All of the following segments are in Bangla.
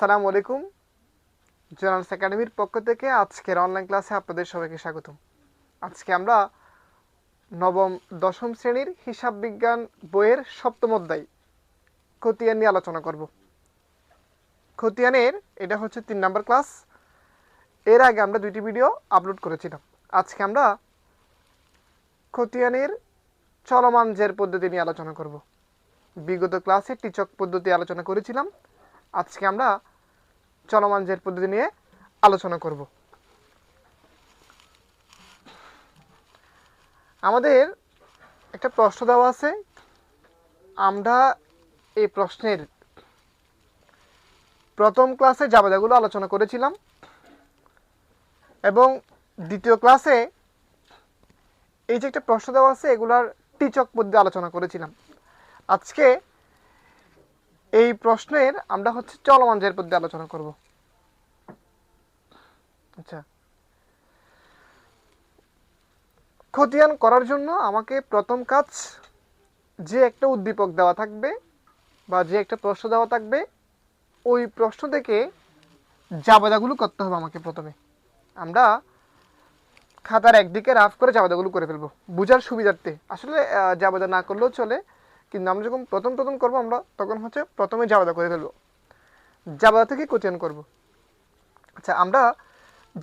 আসসালামু আলাইকুম। জোনালস একাডেমির পক্ষ থেকে আজকের অনলাইন ক্লাসে আপনাদের সবাইকে স্বাগতম। আজকে আমরা নবম দশম শ্রেণীর হিসাব বিজ্ঞান বইয়ের সপ্তম অধ্যায় খতিয়ান নিয়ে আলোচনা করব। খতিয়ানের এটা হচ্ছে 3 নম্বর ক্লাস। এর আগে আমরা 2টি ভিডিও আপলোড করেছিলাম। আজকে আমরা খতিয়ানের চলমান জের পদ্ধতি নিয়ে আলোচনা করব। বিগত ক্লাসে টিচক পদ্ধতি আলোচনা করেছিলাম। আজকে আমরা চলমান জের পদ্ধতি নিয়ে আলোচনা করব। আমাদের একটা প্রশ্ন দেওয়া আছে, আমরা এই প্রশ্নের প্রথম ক্লাসে জাবেদাগুলো আলোচনা করেছিলাম এবং দ্বিতীয় ক্লাসে এই যে একটা প্রশ্ন দেওয়া আছে এগুলার টিচক পদ্ধতি আলোচনা করেছিলাম। আজকে এই প্রশ্নের আমরা হচ্ছে চলমান জের পদ্ধতি আলোচনা করব। আচ্ছা, খতিয়ান করার জন্য আমাকে প্রথম কাজ, যে একটা উদ্দীপক দেওয়া থাকবে বা যে একটা প্রশ্ন দেওয়া থাকবে ওই প্রশ্ন থেকে জাবেদাগুলো করতে হবে আমাকে। প্রথমে আমরা খাতার একদিকে রাফ করে জাবেদাগুলো করে ফেলবো বোঝার সুবিধার্থে। আসলে জাবেদা না করলেও চলে, কিন্তু আমরা যখন প্রথম করবো আমরা তখন হচ্ছে প্রথমে জাবেদা করে ফেলবো, জাবেদা থেকে খতিয়ান করব। আচ্ছা, আমরা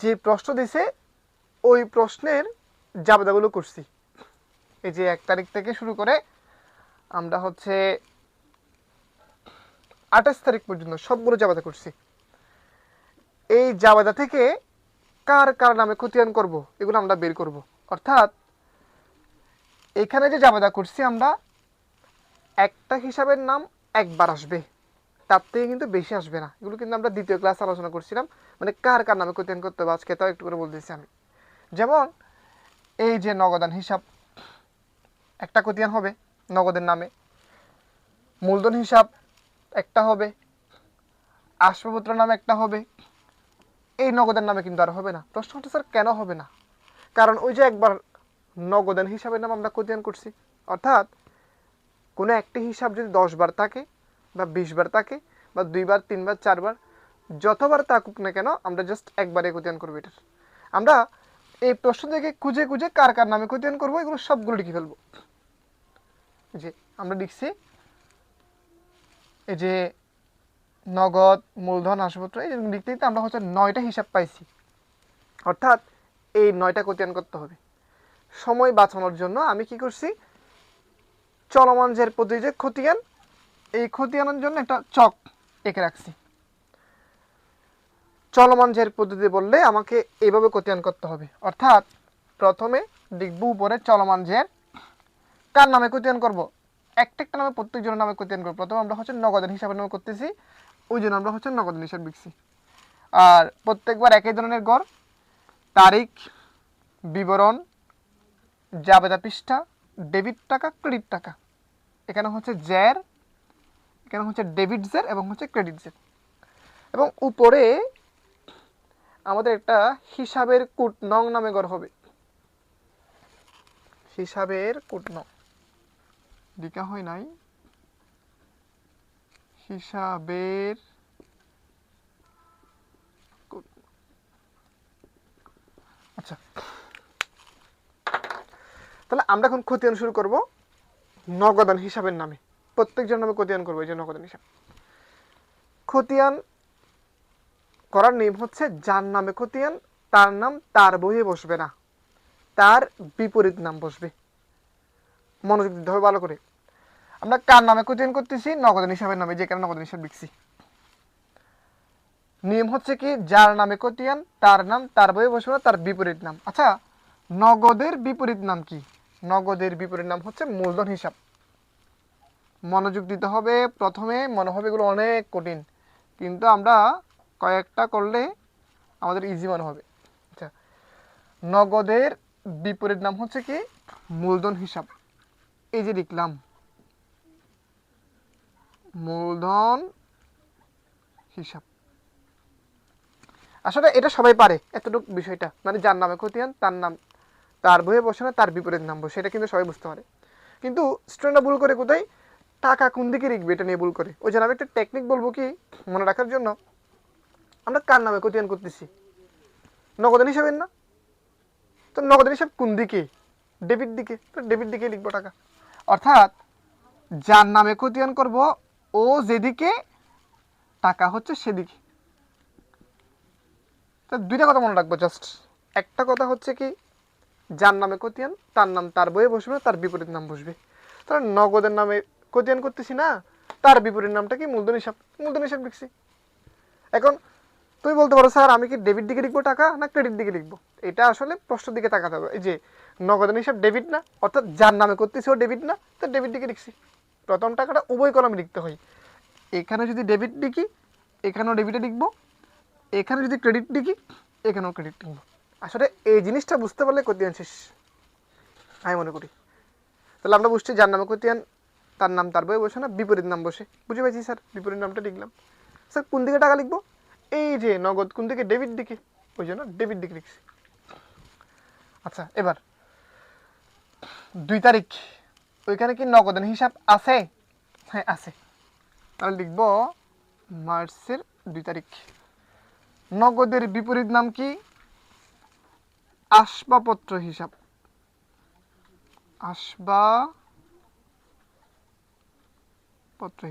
যে প্রশ্ন দিছে ওই প্রশ্নের জাবেদাগুলো করছি। এই যে 1 তারিখ থেকে শুরু করে আমরা হচ্ছে 28 তারিখ পর্যন্ত সবগুলো জাবেদা করছি। এই জাবেদা থেকে কার কার নামে খতিয়ান করব এগুলো আমরা বের করব। অর্থাৎ এখানে যে জাবেদা করছি আমরা একটা হিসাবের নাম একবার আসবে, তার থেকে কিন্তু বেশি আসবে না। এগুলো কিন্তু আমরা দ্বিতীয় ক্লাসে আলোচনা করছিলাম, মানে কার কার নামে খতিয়ান করতে হবে। আজকে তাও একটু করে বলতেছি আমি। যেমন এই যে নগদান হিসাব, একটা খতিয়ান হবে নগদের নামে। মূলধন হিসাব একটা হবে, আসবাবপত্র নামে একটা হবে। এই নগদের নামে কিন্তু আর হবে না। প্রশ্ন হচ্ছে স্যার কেন হবে না? কারণ ওই যে একবার নগদান হিসাবের নাম আমরা খতিয়ান করছি। অর্থাৎ কোনো একটি হিসাব যদি 10 বার থাকে বা 20 বার থাকে বা 2 বার 3 বার 4 বার যতবার থাকুক না কেন আমরা জাস্ট একবারে খতিয়ান করবো। এটার আমরা এই প্রশ্ন থেকে খুঁজে খুঁজে কার কার নামে খতিয়ান করবো এগুলো সবগুলো লিখে ফেলবো। যে আমরা লিখছি এই যে নগদ, মূলধন, আসবাবপত্র, এই লিখতে লিখতে আমরা হচ্ছে 9টা হিসাব পাইছি। অর্থাৎ এই 9টা খতিয়ান করতে হবে। সময় বাঁচানোর জন্য আমি কি করছি, চলমান জের পদ্ধতি যে খতিয়ান, এই খতিয়ানের জন্য একটা চক এঁকে রাখছি। চলমান জের পদ্ধতি বললে আমাকে এইভাবে খতিয়ান করতে হবে। অর্থাৎ প্রথমে লিখব উপরে চলমান জের, কার নামে খতিয়ান করব, একটা নামে প্রত্যেকজনের নামে খতিয়ান করব। প্রথমে আমরা হচ্ছে নগদান হিসাবের নামে করতেছি, ওই জন্য আমরা হচ্ছে নগদান হিসাব লিখছি। আর প্রত্যেকবার একই ধরনের গড়, তারিখ, বিবরণ, জাবেদা পৃষ্ঠা, ডেবিট টাকা, ক্রেডিট টাকা। এখানে হচ্ছে জের, এখানে হচ্ছে ডেবিট জের এবং হচ্ছে ক্রেডিট জের। এবং উপরে আমাদের একটা হিসাবের কোড নং নামে গড় হবে। হিসাবের কোড নং লিখা হয় নাই, হিসাবের কোড। আচ্ছা, তাহলে আমরা এখন খতিয়ান শুরু করব নগদান হিসাবের নামে। প্রত্যেকজন নামে খতিয়ান করবো। এই যে নগদান হিসাব, খতিয়ান করার নিয়ম হচ্ছে যার নামে খতিয়ান তার নাম তার বইয়ে বসবে না, তার বিপরীত নাম বসবে। মনোযোগ দিতে হবে ভালো করে। আমরা কার নামে খতিয়ান করতেছি, নগদান হিসাবের নামে, যেখানে নগদান হিসাব লিখছি। নিয়ম হচ্ছে কি, যার নামে খতিয়ান তার নাম তার বইয়ে বসবে না, তার বিপরীত নাম। আচ্ছা, নগদের বিপরীত নাম কি? নগদের বিপরীত নাম হচ্ছে মূলধন হিসাব। মনোযোগ দিতে হবে। প্রথমে মনে হবে এগুলো অনেক কঠিন, কিন্তু আমরা কয়েকটা করলে আমাদের ইজি মনে হবে। আচ্ছা, নগদের বিপরীত নাম হচ্ছে কি, মূলধন হিসাব। এই যে লিখলাম মূলধন হিসাব। আসলে এটা সবাই পারে, এতটুকু বিষয়টা, মানে যার নামে খতিয়ান তার নাম তার বইয়ে বসে না, তার বিপরীত নাম বসে, এটা কিন্তু সবাই বুঝতে পারে। কিন্তু স্টুডেন্টরা ভুল করে কোথায়, টাকা কোন দিকে লিখবে এটা নিয়ে ভুল করে। ওই জন্য আমি একটা টেকনিক বলবো কি মনে রাখার জন্য। আমরা কার নামে খতিয়ান করতেছি? নগদের হিসাবের না? তো নগদের হিসাব কোন দিকে? ডেবিট দিকে, তো ডেবিট দিকে লিখবো টাকা। অর্থাৎ যার নামে খতিয়ান করব ও যেদিকে টাকা হচ্ছে সেদিকে। তো দুইটা কথা মনে রাখবো জাস্ট। একটা কথা হচ্ছে কি, যার নামে খতিয়ান তার নাম তার বইয়ে বসবে, তার বিপরীত নাম বসবে। তাহলে নগদের নামে খতিয়ান করতেছি না, তার বিপরীত নামটা কি? মূলধন হিসাব। মূলধন হিসাব লিখছি। এখন তুমি বলতে পারো স্যার আমি কি ডেবিট দিকে লিখবো টাকা না ক্রেডিট দিকে লিখবো? এটা আসলে প্রশ্নের দিকে তাকাতে হবে। এই যে নগদের হিসাব ডেবিট না, অর্থাৎ যার নামে করতেছি ও ডেবিট না, তো ডেবিট দিকে লিখছি। প্রথম টাকাটা উভয় কলমে লিখতে হয়। এখানে যদি ডেবিট লিখি এখানেও ডেবিটে লিখবো, এখানে যদি ক্রেডিট লিখি এখানেও ক্রেডিট লিখবো। আসলে এই জিনিসটা বুঝতে পারলে খতিয়ান শেষ আমি মনে করি। তাহলে আমরা বুঝছি যার নামে খতিয়ান তার নাম তার বইয়ে বসে না, বিপরীত নাম বসে। বুঝে পাইছি স্যার, বিপরীত নামটা লিখলাম। স্যার কোন দিকে টাকা লিখবো? এই যে নগদ কোন দিকে? ডেবিট দিকে, ওই জন্য ডেবিট দিকে লিখছি। আচ্ছা এবার 2 তারিখ, ওইখানে কি নগদান হিসাব আছে? হ্যাঁ আছে। তাহলে লিখবো মার্চের 2 তারিখ। নগদের বিপরীত নাম কি? আসবাবপত্র হিসাব। আসবাবপত্র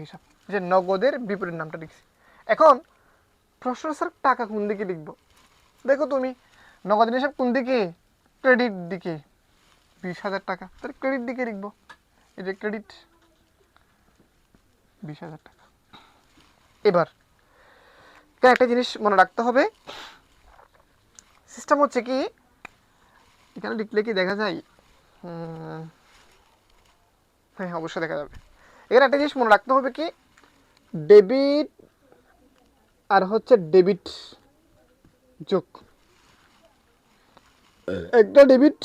হিসাব, যে নগদের বিপরীত নামটা লিখছি। এখন প্রশ্ন স্যার টাকা কোন দিকে লিখবো? দেখো তুমি, নগদের হিসাব কোন দিকে? ক্রেডিট দিকে। 20,000 টাকা, তাহলে ক্রেডিট দিকে লিখবো। এই যে ক্রেডিট 20,000 টাকা। এবার একটা জিনিস মনে রাখতে হবে, সিস্টেম হচ্ছে কি, এখানে লিখলে কি দেখা যায়? হ্যাঁ অবশ্যই দেখা যাবে। এখানে একটা জিনিস মনে রাখতে হবে কি, ডেবিট আর হচ্ছে ডেবিট যোগ, একটা ডেবিট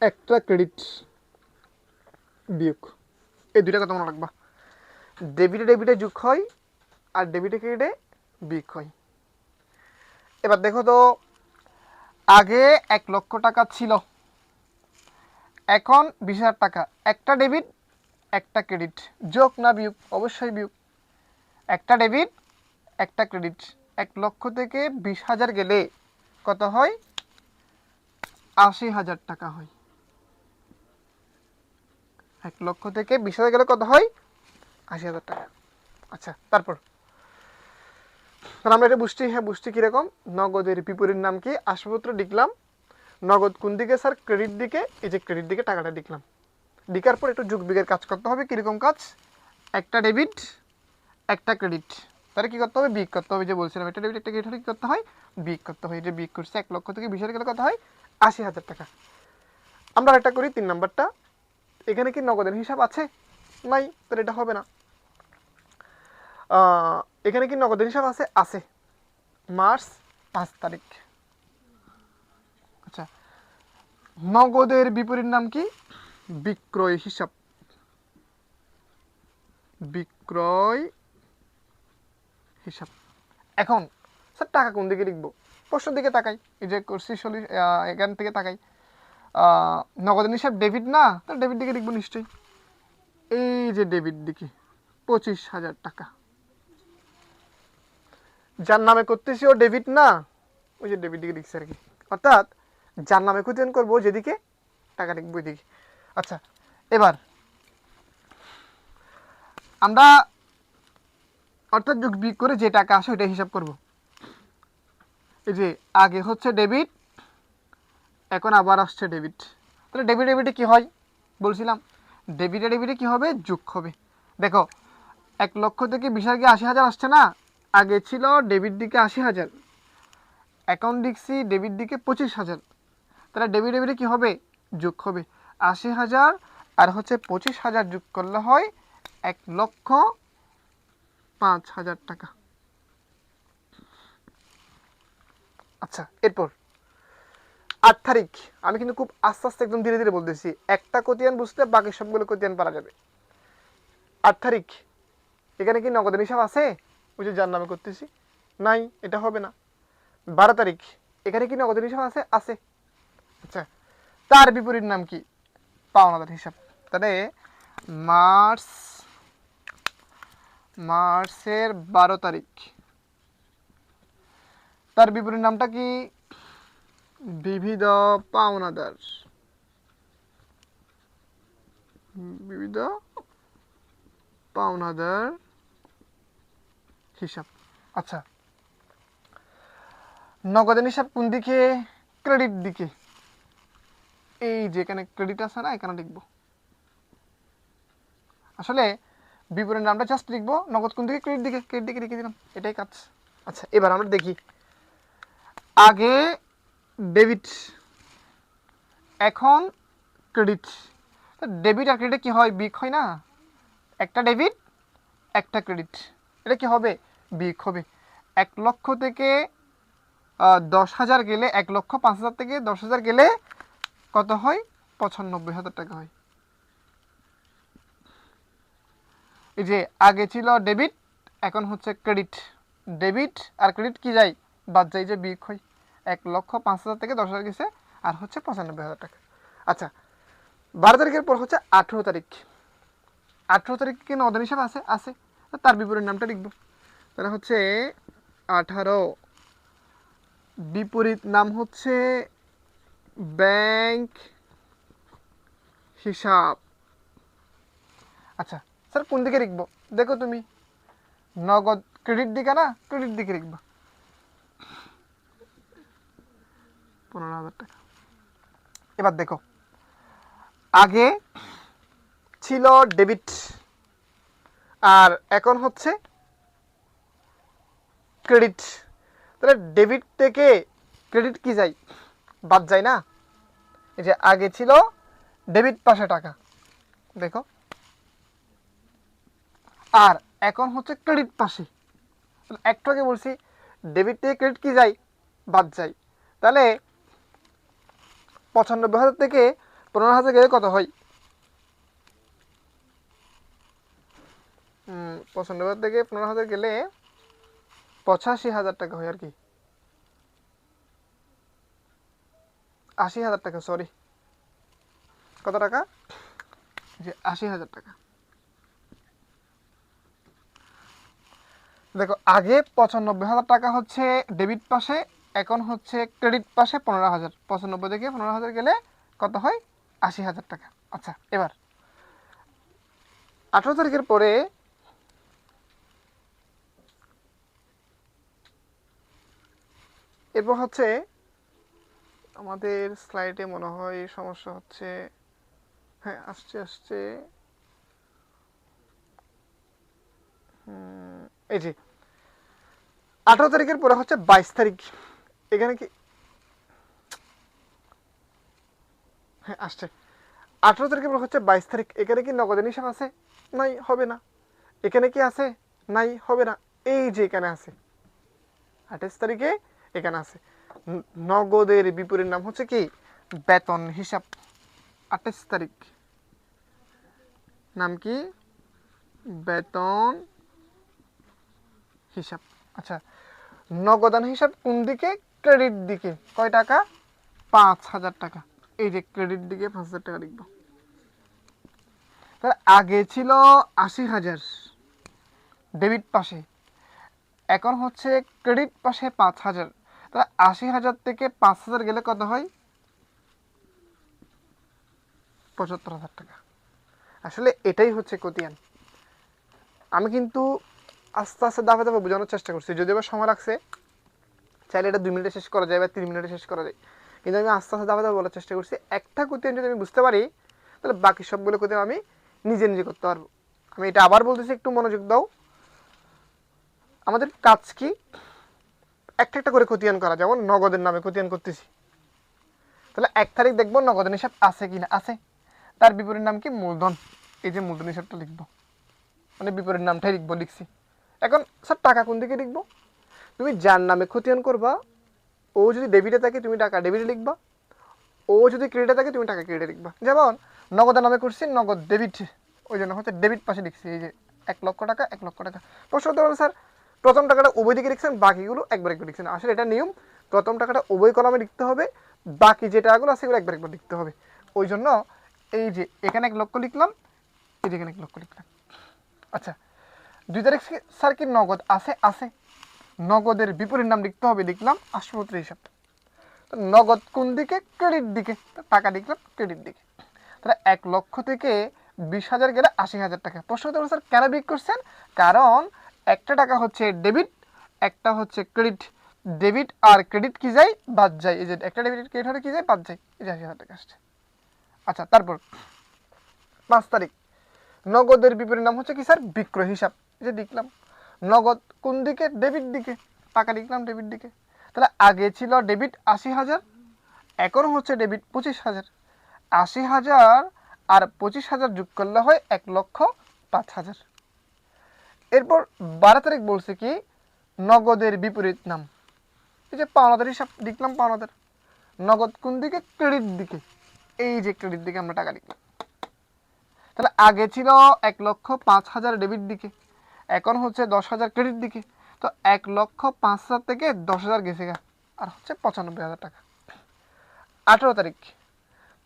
একটা ক্রেডিট বিয়োগ, এই দুইটা কথা মনে রাখবা। ডেবিটে ডেবিটে যোগ হয় আর ডেবিটে ক্রেডিটে বিয়োগ হয়। এবার দেখো তো, আগে 1 লক্ষ টাকা ছিল, এখন 20,000 টাকা। একটা ডেবিট একটা ক্রেডিট, যোগ না বিয়োগ? অবশ্যই বিয়োগ। একটা ডেবিট একটা ক্রেডিট। 1 লক্ষ থেকে 20,000 গেলে কত হয়? 80,000 টাকা হয়। 1 লক্ষ থেকে 20,000 গেলে কত হয়? 80,000 টাকা। আচ্ছা তারপর আমরা এটা বুঝছি। হ্যাঁ বুঝছি কিরকম, নগদের বিপরীত নাম কি? আসবাবপত্র লিখলাম। নগদ কোন দিকে স্যার? ক্রেডিট দিকে। এই যে ক্রেডিট দিকে টাকাটা লিখলাম। লিখার পর একটু যোগ বিয়োগের কাজ করতে হবে। কিরকম কাজ? একটা ডেবিট একটা ক্রেডিট, তাহলে কি করতে হবে? বিয়োগ করতে হবে। যে বলছিলাম একটা ডেবিট একটা ক্রেডিট হলে কি করতে হয়? বিয়োগ করতে হয়। যে বিয়োগ করছে 1 লক্ষ থেকে 20,000 গেলে কত হয়? 80,000 টাকা। আমরা একটা করি 3 নাম্বারটা। এখানে কি নগদের হিসাব আছে? নাই, তাহলে এটা হবে না। এখানে কি নগদের হিসাব আছে? আছে। মার্চ 5 তারিখ। আচ্ছা, নগদের বিপরীত নাম কি? বিক্রয় হিসাব। বিক্রয় হিসাব। এখন স্যার টাকা কোন দিকে লিখবো? প্রশ্নের দিকে তাকাই। এই যে করছি এখান থেকে তাকাই। নগদের হিসাব ডেবিট না, তাহলে ডেবিট দিকে লিখবো নিশ্চয়ই। এই যে ডেবিট দিকে 25,000 টাকা। যার নামে করতেছি ও ডেবিট না, ওই যে ডেবিট দিকে লিখছি আর কি। অর্থাৎ যার নামে খতিয়ান করবো যেদিকে টাকা লিখবো ওইদিকে। আচ্ছা এবার আমরা অর্থাৎ যোগ বিয়োগ করে যে টাকা আসে ওইটা হিসাব করব। এই যে আগে হচ্ছে ডেবিট, এখন আবার আসছে ডেবিট। তাহলে ডেবিট ডেবিটে কি হয়? বলছিলাম ডেবিটে ডেবিটে কি হবে? যোগ হবে। দেখো 1 লক্ষ থেকে 20,000 কি 80,000 আসছে না? আগে ছিল ডেবিট দিকে 80,000, এখন লিখছি ডেবিট দিকে 25,000। তাহলে ডেবিট ডেবিটে কি হবে? যোগ হবে। 80,000 আর হচ্ছে 25,000 যোগ করলে হয় 1,05,000 টাকা। আচ্ছা এরপর 8 তারিখ। আমি কিন্তু খুব আস্তে আস্তে একদম ধীরে ধীরে বলতেছি, একটা খতিয়ান বুঝতে বাকি সবগুলো খতিয়ান পারা যাবে। 8 তারিখ, এখানে কি নগদের হিসাব আছে? ওই যে যার নামে করতেছি, নাই, এটা হবে না। 12 তারিখ, এখানে কি নগদের হিসাব আছে? আছে। আচ্ছা, তার বিপরীত নাম কি? পাওনাদার হিসাব। তাহলে মার্চের 12 তারিখ তার বিপরীত নামটা কি? বিবিধ পাওনাদার। বিবিধ পাওনাদার হিসাব। আচ্ছা, নগদের হিসাব কোন দিকে? ক্রেডিট দিকে। এই যে এখানে ক্রেডিট আছে না, এখানে লিখবো। আসলে বিপরীত নামটা জাস্ট লিখবো, নগদ কোন দিকে? ক্রেডিট দিকে, ক্রেডিট দিকে লিখে দিলাম, এটাই কাজ। আচ্ছা, এবার আমরা দেখি, আগে ডেবিট, এখন ক্রেডিট। ডেবিট আর ক্রেডিট কি হয়? বিয়োগ হয় না? একটা ডেবিট একটা ক্রেডিট, এটা কি হবে? বিয়োগ হবে। 1 লক্ষ থেকে 10,000 গেলে, 1,05,000 থেকে 10,000 গেলে কত হয়? 95,000 টাকা হয়। এই যে আগে ছিল ডেবিট, এখন হচ্ছে ক্রেডিট। ডেবিট আর ক্রেডিট কি যায়? বাদ যায়, যে বিয়োগ হয়। 1,05,000 থেকে 10,000 গেছে, আর হচ্ছে 95,000 টাকা। আচ্ছা, 12 তারিখের পর হচ্ছে 18 তারিখ। 18 তারিখ কি নগদ হিসাব আছে? আছে। তার বিপরীত নামটা লিখব। তাহলে হচ্ছে 18, বিপরীত নাম হচ্ছে ব্যাংক হিসাব। আচ্ছা স্যার, কোন দিকে লিখবো? দেখো তুমি, নগদ ক্রেডিট দিকে না, ক্রেডিট দিকে লিখবা। 15,000 টাকা। এবার দেখো, আগে ছিল ডেবিট, আর এখন হচ্ছে ক্রেডিট। তাহলে ডেবিট থেকে ক্রেডিট কি যায়? বাদ যায় না? এই যে আগে ছিল ডেবিট পাশে টাকা, দেখো, আর এখন হচ্ছে ক্রেডিট পাশে। একটু আগে বলছি ডেবিট থেকে ক্রেডিট কি যায়? বাদ যায়। তাহলে 95,000 থেকে 15,000 গেলে কত হয়? 95,000 থেকে 15,000 গেলে 85,000 টাকা হয় আর কি। 80,000 টাকা, সরি, কত টাকা? যে 80,000 টাকা। দেখো, আগে 95,000 টাকা হচ্ছে ডেবিট পাশে, এখন হচ্ছে ক্রেডিট পাশে 15,000। 95 থেকে 15,000 গেলে কত হয়? 80,000 টাকা। আচ্ছা, এবার 18 তারিখের পরে এরপর হচ্ছে আমাদের স্লাইডে মনে হয় সমস্যা হচ্ছে। হ্যাঁ, আসছে আসছে। এই যে 18 তারিখের পরে হচ্ছে 22 তারিখ। এখানে কি? হ্যাঁ, আসছে। 18 তারিখের পর হচ্ছে 22 তারিখ। এখানে কি নগদের হিসাব আছে? নাই, হবে না। এখানে কি আছে? নাই, হবে না। এই যে এখানে আছে 28 তারিখে, এখানে আছে। নগদের বিপরীত নাম হচ্ছে কি? বেতন হিসাব। 28 তারিখ নাম কি? বেতন হিসাব। আচ্ছা, নগদান হিসাব কোন দিকে? ক্রেডিট দিকে। কয় টাকা? 5,000 টাকা। এই যে ক্রেডিট দিকে 5,000 টাকা লিখবো। তাহলে আগে ছিল 80,000 ডেবিট পাশে, এখন হচ্ছে ক্রেডিট পাশে 5,000। তাহলে 80,000 থেকে 5,000 গেলে কত হয়? 75,000 টাকা। আসলে এটাই হচ্ছে খতিয়ান। আমি কিন্তু আস্তে আস্তে ধাপে ধাপে বোঝানোর চেষ্টা করছি, যদিও বা সময় লাগছে। চাইলে এটা 2 মিনিটে শেষ করা যায় বা 3 মিনিটে শেষ করা যায়, কিন্তু আমি আস্তে আস্তে ধাপে ধাপে বলার চেষ্টা করছি। একটা খতিয়ান যদি আমি বুঝতে পারি, তাহলে বাকি সবগুলো খতিয়ান আমি নিজে নিজে করতে পারবো। আমি এটা আবার বলতেছি, একটু মনোযোগ দাও। আমাদের কাজ কি? একটা একটা করে খতিয়ান করা। যেমন নগদের নামে খতিয়ান করতেছি, তাহলে 1 তারিখ দেখবো নগদের হিসাব আছে কিনা। আছে। তার বিপরীত নাম কি? মূলধন। এই যে মূলধন হিসাবটা লিখবো, মানে বিপরীত নামটাই লিখবো, লিখছি। এখন স্যার টাকা কোন দিকে লিখবো? তুমি যার নামে খতিয়ান করবা, ও যদি ডেবিটে থাকে তুমি টাকা ডেবিটে লিখবা, ও যদি ক্রেডিটে থাকে তুমি টাকা ক্রেডিটে লিখবা। যেমন নগদের নামে করছি, নগদ ডেবিট, ওই জন্য হচ্ছে ডেবিট পাশে লিখছি। এই যে 1 লক্ষ টাকা, 1 লক্ষ টাকা। প্রশ্ন হতে পারে, স্যার প্রথম টাকাটা উভয় দিকে লিখছেন, বাকিগুলো একবার একবার লিখছেন। আসলে এটা নিয়ম, প্রথম টাকাটা উভয় কলামে লিখতে হবে, বাকি যে টাকাগুলো আছে সেগুলো একবার একবার লিখতে হবে। ওই জন্য এই যে এখানে 1 লক্ষ লিখলাম, এই যে এখানে 1 লক্ষ লিখলাম। আচ্ছা, 2 তারিখ স্যার কি নগদ আছে? আছে। নগদের বিপরীত নাম লিখতে হবে, লিখলাম আসপত্র হিসাব। তো নগদ কোন দিকে? ক্রেডিট দিকে, টাকা লিখলাম ক্রেডিট দিকে। তাহলে 1 লক্ষ থেকে 20,000 গেলে 80,000 টাকা। প্রশ্ন করতে স্যার কেন বিয়োগ করছেন? কারণ একটা টাকা হচ্ছে ডেবিট, একটা হচ্ছে ক্রেডিট। ডেবিট আর ক্রেডিট কি যায়? বাদ যায়। এই যে একটা ডেবিট ক্রেডিট হলে কি যায়? বাদ যায়। এই যে 80,000 টাকা আসছে। আচ্ছা, তারপর 5 তারিখ নগদের বিপরীত নাম হচ্ছে কি স্যার? বিক্রয় হিসাব। এই যে লিখলাম নগদ কোন দিকে? ডেবিট দিকে, টাকা লিখলাম ডেবিট দিকে। তাহলে আগে ছিল ডেবিট 80,000, এখন হচ্ছে ডেবিট 25,000। 80,000 আর 25,000 যোগ করলে হয় 1,05,000। এরপর 12 তারিখ বলছে কি? নগদের বিপরীত নাম। এই যে পাওনাদার হিসাব লিখলাম, পাওনাদার। নগদ কোন দিকে? ক্রেডিট দিকে। এই যে ক্রেডিট দিকে আমরা টাকা লিখলাম। তাহলে আগে ছিল 1,05,000 ডেবিট দিকে, এখন হচ্ছে 10,000 ক্রেডিট দিকে। তো 1,05,000 থেকে 10,000 গেছে গা, আর হচ্ছে 95,000 টাকা। 18 তারিখ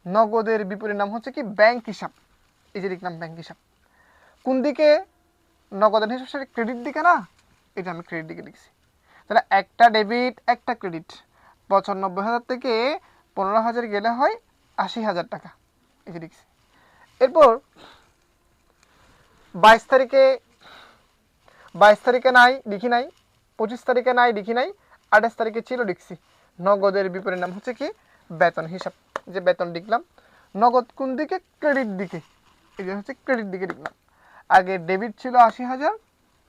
নগদের বিপরীত নাম হচ্ছে কি? ব্যাংক হিসাব। এই যে লিখলাম ব্যাংক হিসাব। কোন দিকে? নগদের হিসাব সেটা ক্রেডিট দিকে না? এটা আমি ক্রেডিট দিকে লিখছি। তাহলে একটা ডেবিট একটা ক্রেডিট। 95,000 থেকে 15,000 গেলে হয় 80,000 টাকা। এই যে লিখছি। এরপর 22 তারিখে নাই লিখি নাই, 25 তারিখে নাই লিখি নাই, 28 তারিখে ছিল লিখছি। নগদের বিপরীত নাম হচ্ছে কি? বেতন হিসাব। যে বেতন লিখলাম। নগদ কোন দিকে? ক্রেডিট দিকে। এই যে হচ্ছে ক্রেডিট দিকে লিখলাম। আগে ডেবিট ছিল 80,000,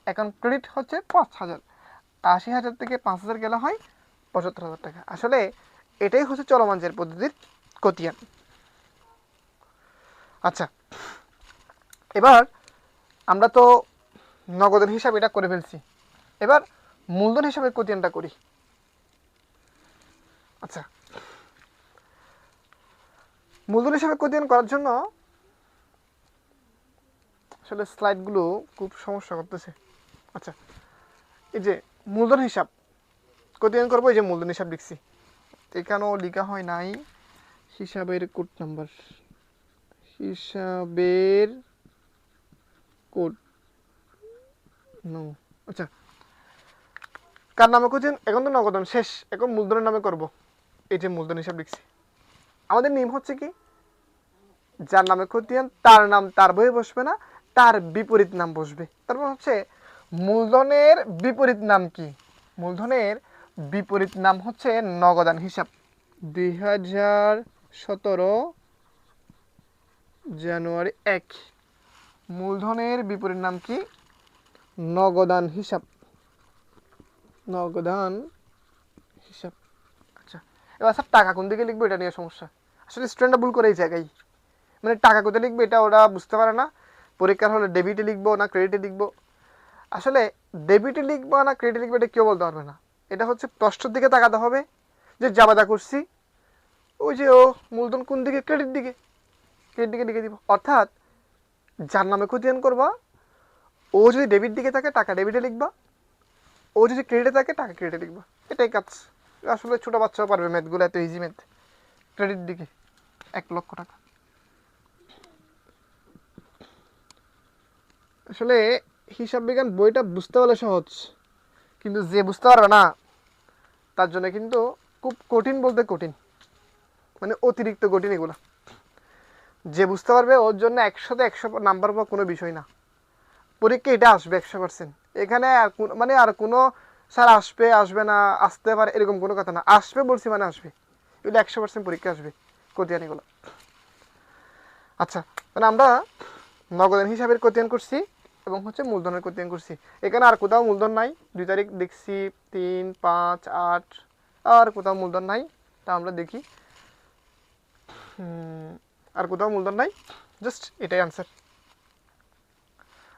এখন ক্রেডিট হচ্ছে 5,000। 80,000 থেকে 5,000 গেলে হয় 75,000 টাকা। আসলে এটাই হচ্ছে চলমান জের পদ্ধতির খতিয়ান। আচ্ছা, এবার আমরা তো নগদের হিসাব এটা করে ফেলছি, এবার মূলধন হিসাবে খতিয়ানটা করি। আচ্ছা, মূলধন হিসাবে খতিয়ান করার জন্য আসলে স্লাইডগুলো খুব সমস্যা করতেছে। আচ্ছা, এই যে মূলধন হিসাব খতিয়ান করবো, এই যে মূলধন হিসাব লিখছি, এখানেও লেখা হয় নাই হিসাবের কোড নাম্বার, হিসাবের কোড নো। আচ্ছা, কার নামে খতিয়ান? এখন তো নগদান শেষ, এখন মূলধনের নামে করব। এই যে মূলধন হিসাব লিখছি। আমাদের নিয়ম হচ্ছে কি? যার নামে খতিয়ান তার নাম তার বইয়ে বসবে না, তার বিপরীত নাম বসবে। তারপর হচ্ছে মূলধনের বিপরীত নাম কি? মূলধনের বিপরীত নাম হচ্ছে নগদান হিসাব। 2017 জানুয়ারি 1 মূলধনের বিপরীত নাম কি? নগদান হিসাব। নগদান হিসাব। আচ্ছা, এবার স্যার টাকা কোন দিকে লিখবো? এটা নিয়ে সমস্যা। আসলে স্টুডেন্টরা ভুল করে এই জায়গায়, মানে টাকা কোথায় লিখবে এটা ওরা বুঝতে পারে না। পরীক্ষার হলে ডেবিটে লিখবো না ক্রেডিটে লিখবো। আসলে ডেবিটে লিখবো না ক্রেডিটে লিখবো এটা কেউ বলতে পারবে না। এটা হচ্ছে প্রশ্নের দিকে তাকাতে হবে, যে জাবেদা করছি ওই যে ও মূলধন কোন দিকে? ক্রেডিট দিকে, ক্রেডিট দিকে লিখে দিব। অর্থাৎ যার নামে খতিয়ান করবা ও যদি ডেবিট দিকে থাকে টাকা ডেবিটে লিখবা, ও যদি ক্রেডিটে থাকে টাকা ক্রেডিটে লিখবা। এটাই কাজ। আসলে ছোটো বাচ্চাও পারবে ম্যাথগুলো, এত ইজি ম্যাথ। ক্রেডিট দিকে 1 লক্ষ টাকা। আসলে হিসাব বিজ্ঞান বইটা বুঝতে পারলে সহজ, কিন্তু যে বুঝতে পারবে না তার জন্য কিন্তু খুব কঠিন, বলতে কঠিন, মানে অতিরিক্ত কঠিন এগুলো। যে বুঝতে পারবে ওর জন্য 100তে 100 নাম্বার পাওয়া কোনো বিষয় না। পরীক্ষা এটা আসবে 100%। এখানে মানে আর কোনো স্যার আসবে আসবে না, আসতে পারে এরকম কোনো কথা না। আসবে বলছি মানে আসবে, এগুলো 100% পরীক্ষা আসবে খতিয়ান এগুলো। আচ্ছা, মানে আমরা নগদান হিসাবের খতিয়ান করছি এবং হচ্ছে মূলধনের খতিয়ান করছি। এখানে আর কোথাও মূলধন নাই। 2 তারিখ দেখছি, 3, 5, 8, আর কোথাও মূলধন নাই। তা আমরা দেখি, আর কোথাও মূলধন নাই, জাস্ট এটাই আনসার।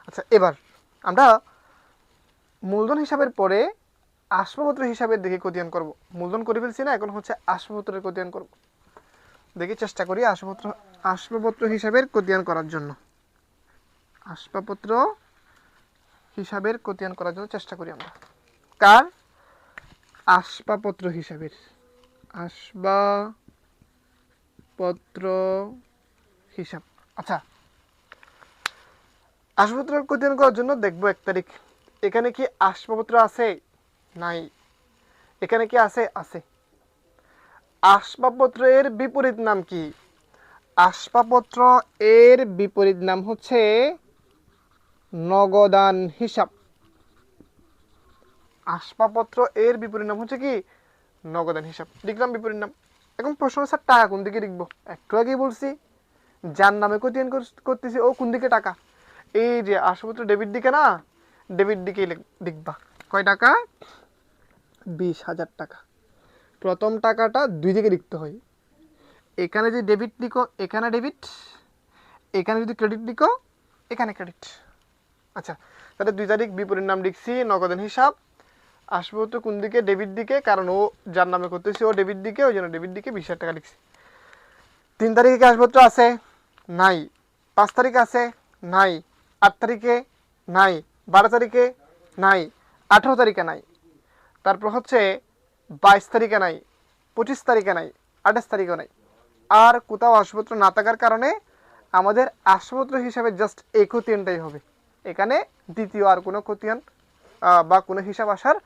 আচ্ছা, এবার আমরা মূলধন হিসাবের পরে আসবাবপত্র হিসাবের দেখি খতিয়ান করব। মূলধন করে ফেলছি না, এখন হচ্ছে আসবাবপত্রের খতিয়ান করব। দেখি চেষ্টা করি আসবাবপত্র হিসাবের খতিয়ান করার জন্য। আসবাবপত্র হিসাবের খতিয়ান করার জন্য চেষ্টা করি আমরা। কার? আসবাবপত্র হিসাবের। আসবাবপত্র হিসাব। আচ্ছা, আসবাবপত্র খতিয়ান করার জন্য দেখবো 1 তারিখ। এখানে কি আসবাবপত্র আছে? নাই। এখানে কি আছে? আছে। আসবাবপত্র এর বিপরীত নাম কি? আসবাবপত্র এর বিপরীত নাম হচ্ছে নগদান হিসাব। আসবাবপত্র এর বিপরীত নাম হচ্ছে কি? নগদান হিসাব। লিখলাম বিপরীত নাম। এখন প্রশ্ন স্যার টাকা কোন দিকে লিখবো? একটু আগেই বলছি যার নামে কোটিয়ান করতেছি ও কোন দিকে টাকা? এই যে আসবাবপত্র ডেবিট দিকে না, ডেবিট দিকে লিখবা। কয় টাকা? 20,000 টাকা। প্রথম টাকাটা দুই দিকে লিখতে হয়। এখানে যে ডেবিট লিখো এখানে ডেবিট, এখানে যদি ক্রেডিট লিখো এখানে ক্রেডিট। আচ্ছা, তাহলে 2 তারিখ বিপরীত নাম লিখছি, নগদান হিসাব। আসবাবপত্র কোন দিকে? ডেবিট দিকে, কারণ ও যার নামে করতেছি ও ডেবিট দিকে, ওই জন্য ডেবিট দিকে 20,000 টাকা লিখছি। 3 তারিখে কি আসবাবপত্র আছে? নাই। 5 তারিখে আছে? নাই। 8 তারিখে? নাই। 12 তারিখে? নাই। 18 তারিখে নাই। তারপর হচ্ছে 22 তারিখে নাই, 25 তারিখে নাই, 28 তারিখে নাই। আর কোথাও আসবাবপত্র না থাকার কারণে আমাদের আসবাবপত্র হিসাবে জাস্ট এই খতিয়ানটাই হবে। এখানে দ্বিতীয় আর কোনো খতিয়ান বা কোনো হিসাব আসার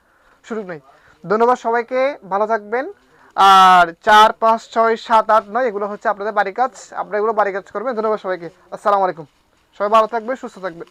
সুযোগ নেই। ধন্যবাদ সবাইকে, ভালো থাকবেন। আর 4, 5, 6, 7, 8, 9 এগুলো হচ্ছে আপনাদের বাড়ি কাজ, আপনারা এগুলো বাড়ি কাজ করবেন। ধন্যবাদ সবাইকে, আসসালামু আলাইকুম। সবাই ভালো থাকবেন, সুস্থ থাকবেন।